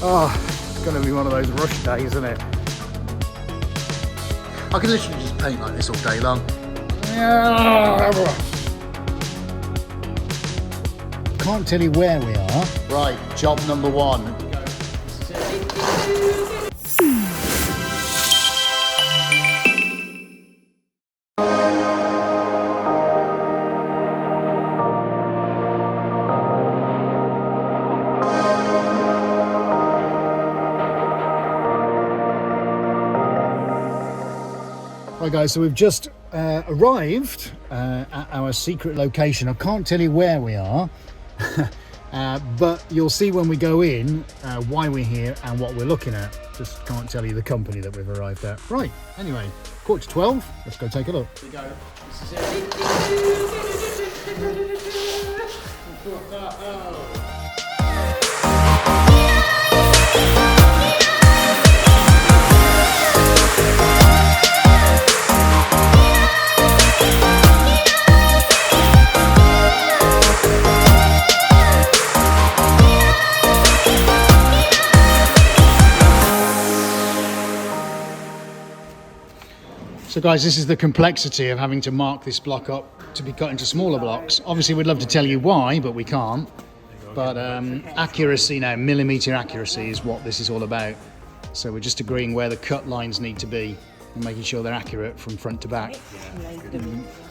Oh, it's going to be one of those rush days, isn't it? I can literally just paint like this all day long. Can't tell you where we are. Right, job number one. Right guys, so we've just arrived at our secret location. I can't tell you where we are, but you'll see when we go in why we're here and what we're looking at. Just can't tell you the company that we've arrived at. Right, anyway, 11:45, let's go take a look. Here we go. This is it. So guys, this is the complexity of having to mark this block up to be cut into smaller blocks. Obviously we'd love to tell you why, but we can't. But accuracy now, millimetre accuracy is what this is all about. So we're just agreeing where the cut lines need to be and making sure they're accurate from front to back.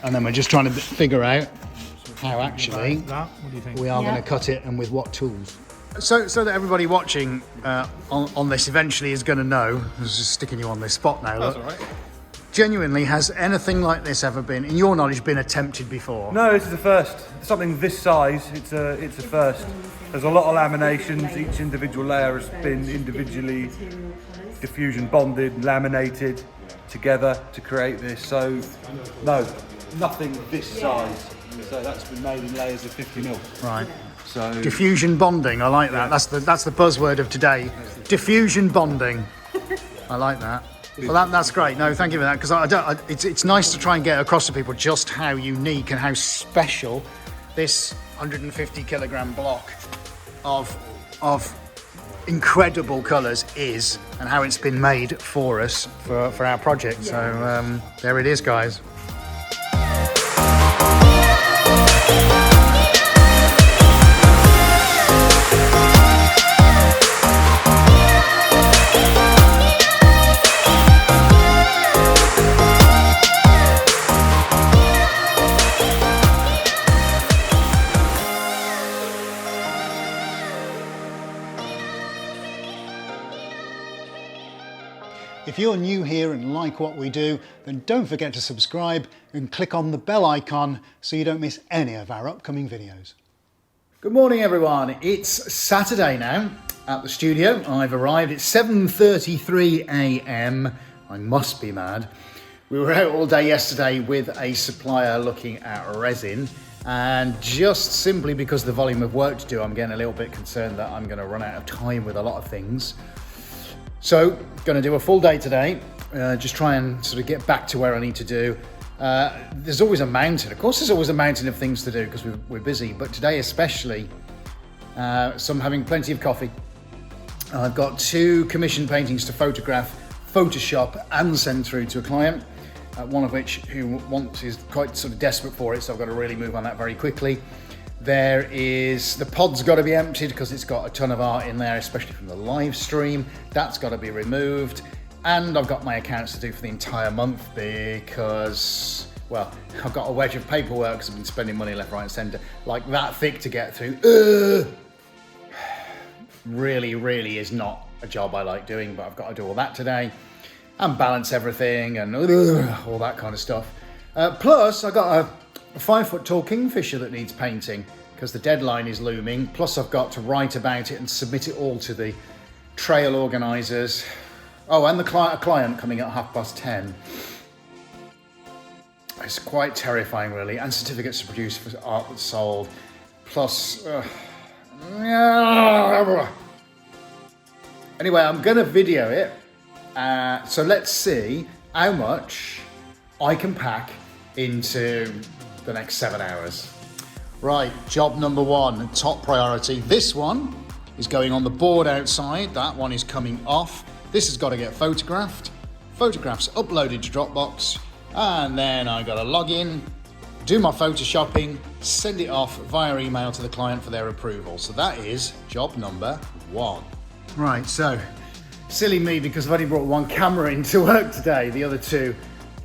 And then we're just trying to figure out how actually we are going to cut it and with what tools. So that everybody watching on this eventually is going to know, I was just sticking you on this spot now, look. That's all right. Genuinely, has anything like this ever been, in your knowledge, been attempted before? No, this is the first. Something this size, it's a first. There's a lot of laminations. Each individual layer has been individually diffusion bonded, laminated together to create this. So, no, nothing this size. So that's been made in layers of 50 mil. Right. So diffusion bonding, I like that. Yeah. That's the buzzword of today. Diffusion bonding. I like that. Well, that's great. No, thank you for that, because it's nice to try and get across to people just how unique and how special this 150 kilogram block of incredible colours is, and how it's been made for us for our project. So there it is, guys. If you're new here and like what we do, then don't forget to subscribe and click on the bell icon so you don't miss any of our upcoming videos. Good morning, everyone. It's Saturday now at the studio. I've arrived. It's 7:33 a.m. I must be mad. We were out all day yesterday with a supplier looking at resin, and just simply because of the volume of work to do, I'm getting a little bit concerned that I'm going to run out of time with a lot of things. So, going to do a full day today, just try and sort of get back to where I need to do. There's always a mountain. Of course, there's always a mountain of things to do because we're busy, but today especially, so I'm having plenty of coffee. I've got 2 commission paintings to photograph, Photoshop and send through to a client, one of which is quite sort of desperate for it, so I've got to really move on that very quickly. There is, the pod's got to be emptied because it's got a ton of art in there, especially from the live stream. That's got to be removed. And I've got my accounts to do for the entire month because, well, I've got a wedge of paperwork because I've been spending money left, right and centre, like that thick to get through. Really is not a job I like doing, but I've got to do all that today and balance everything and all that kind of stuff. Plus, I got a 5-foot tall Kingfisher that needs painting because the deadline is looming. Plus I've got to write about it and submit it all to the trail organisers. Oh, and a client coming at 10:30. It's quite terrifying really, and certificates to produce for art that's sold. Plus, anyway, I'm going to video it. So let's see how much I can pack into the next 7 hours. Right, job number 1, top priority. This one is going on the board outside. That one is coming off. This has got to get photographed. Photographs uploaded to Dropbox. And then I got to log in, do my photoshopping, send it off via email to the client for their approval. So that is job number 1. Right, so silly me, because I've only brought one camera into work today. The other 2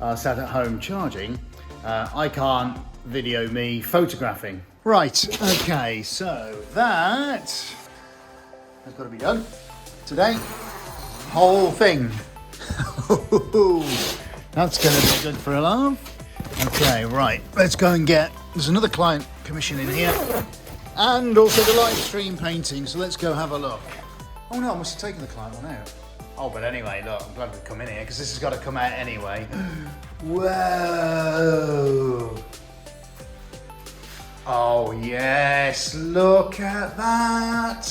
are sat at home charging. I can't video me photographing. Right, okay, so that has got to be done today. Whole thing. That's going to be good for a laugh. Okay, right, let's go and get, there's another client commission in here, and also the live stream painting, so let's go have a look. Oh no, I must have taken the client one out. Oh, but anyway, look, I'm glad we've come in here, because this has got to come out anyway. Whoa! Oh yes, look at that!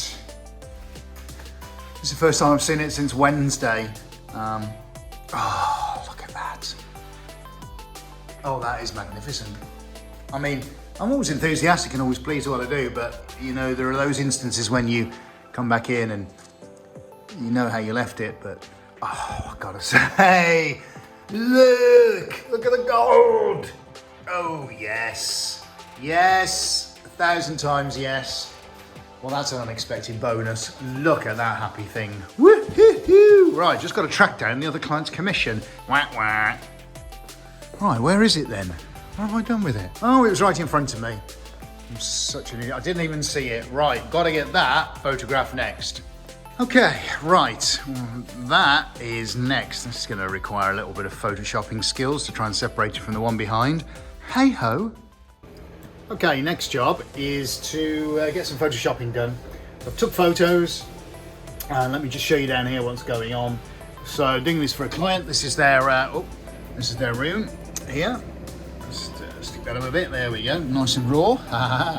This is the first time I've seen it since Wednesday. Oh, look at that. Oh, that is magnificent. I mean, I'm always enthusiastic and always pleased with what I do, but you know, there are those instances when you come back in and you know how you left it, but oh, I gotta say, look at the gold. Oh, yes. Yes, 1,000 times yes. Well, that's an unexpected bonus. Look at that happy thing. Woo-hoo-hoo. Right, just got to track down the other client's commission. Wah, wah. Right, where is it then? What have I done with it? Oh, it was right in front of me. I'm such an idiot. I didn't even see it. Right, got to get that photograph next. Okay, right, that is next. This is going to require a little bit of photoshopping skills to try and separate it from the one behind. Hey-ho. Okay, next job is to get some photoshopping done. I've took photos, and let me just show you down here what's going on. So, doing this for a client. This is their room here. Just stick that up a bit. There we go, nice and raw.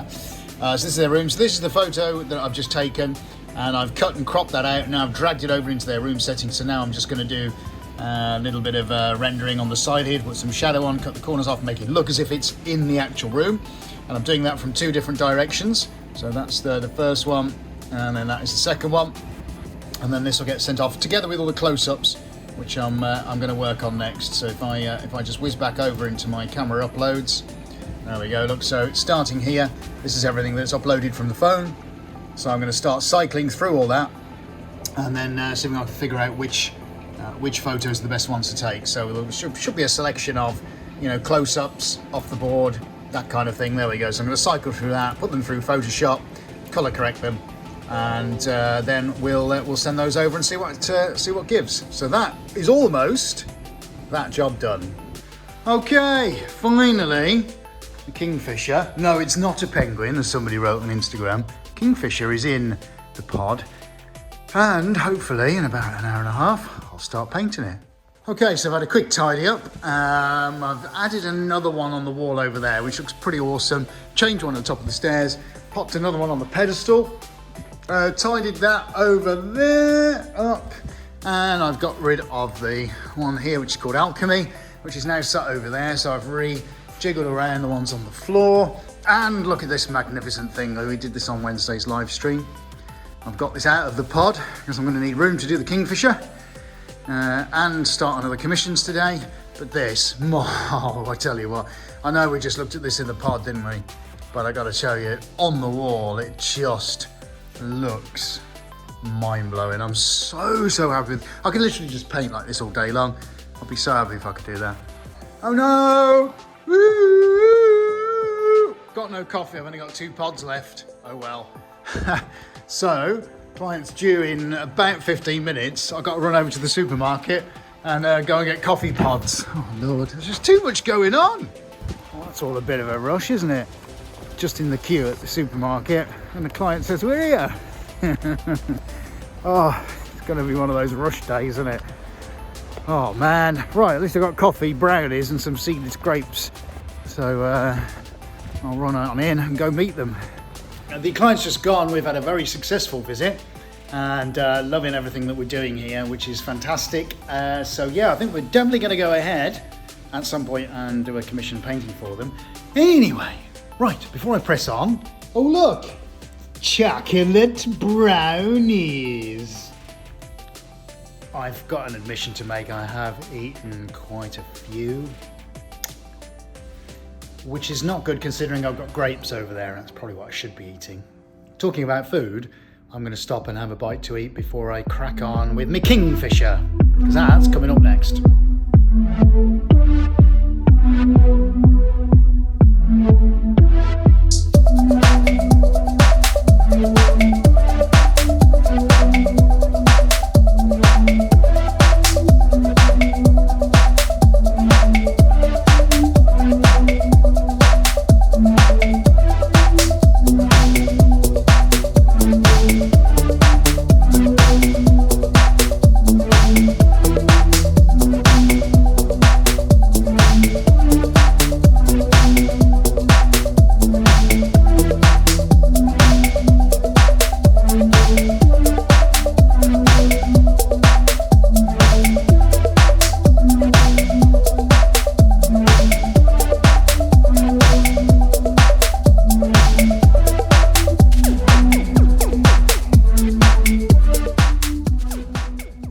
So this is their room. So this is the photo that I've just taken, and I've cut and cropped that out. Now I've dragged it over into their room setting. So now I'm just going to do a little bit of rendering on the side here, put some shadow on, cut the corners off, make it look as if it's in the actual room. And I'm doing that from 2 different directions. So that's the first one, and then that is the second one. And then this will get sent off together with all the close-ups, which I'm going to work on next. So if I just whiz back over into my camera uploads, there we go. Look, so it's starting here. This is everything that's uploaded from the phone. So I'm going to start cycling through all that, and then see if I can figure out which photos are the best ones to take. So there should be a selection of, you know, close-ups off the board, that kind of thing. There we go. So I'm going to cycle through that, put them through Photoshop, color correct them, and then we'll send those over and see what gives. So that is almost that job done. Okay, finally, the Kingfisher. No, it's not a penguin, as somebody wrote on Instagram. Kingfisher is in the pod, and hopefully in about an hour and a half, I'll start painting it. Okay, so I've had a quick tidy up. I've added another one on the wall over there, which looks pretty awesome. Changed one at the top of the stairs, popped another one on the pedestal, tidied that over there up, and I've got rid of the one here, which is called Alchemy, which is now sat over there. So I've re-jiggled around the ones on the floor, and look at this magnificent thing. We did this on Wednesday's live stream. I've got this out of the pod because I'm going to need room to do the Kingfisher. And start on other commissions today. But this, oh, I tell you what, I know we just looked at this in the pod, didn't we? But I got to show you, on the wall, it just looks mind-blowing. I'm so happy with, I could literally just paint like this all day long. I'd be so happy if I could do that. Oh no! Woo! Got no coffee, I've only got 2 pods left. Oh well. So, client's due in about 15 minutes. I've got to run over to the supermarket and go and get coffee pods. Oh Lord, there's just too much going on. Well, that's all a bit of a rush, isn't it? Just in the queue at the supermarket, and the client says, "We're here." Oh, it's going to be one of those rush days, isn't it? Oh man. Right, at least I've got coffee, brownies and some seedless grapes. So I'll run on in and go meet them. The client's just gone. We've had a very successful visit and loving everything that we're doing here, which is fantastic. So yeah, I think we're definitely going to go ahead at some point and do a commission painting for them. Anyway, right, before I press on, oh look, chocolate brownies. I've got an admission to make. I have eaten quite a few, which is not good considering I've got grapes over there. That's probably what I should be eating. Talking about food, I'm going to stop and have a bite to eat before I crack on with me Kingfisher, because that's coming up next.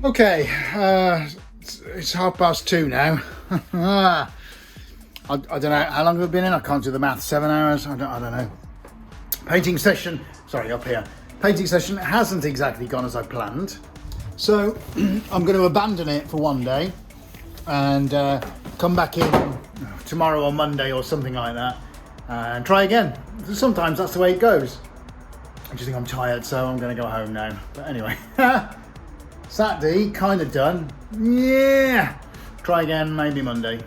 Okay, it's 2:30 now. I don't know how long we've been in. I can't do the math. 7 hours. I don't know. Painting session. Sorry, up here. Painting session hasn't exactly gone as I planned, so I'm going to abandon it for one day and come back in tomorrow or Monday or something like that and try again. Sometimes that's the way it goes. I just think I'm tired, so I'm going to go home now. But anyway. Saturday, kind of done. Yeah. Try again, maybe Monday.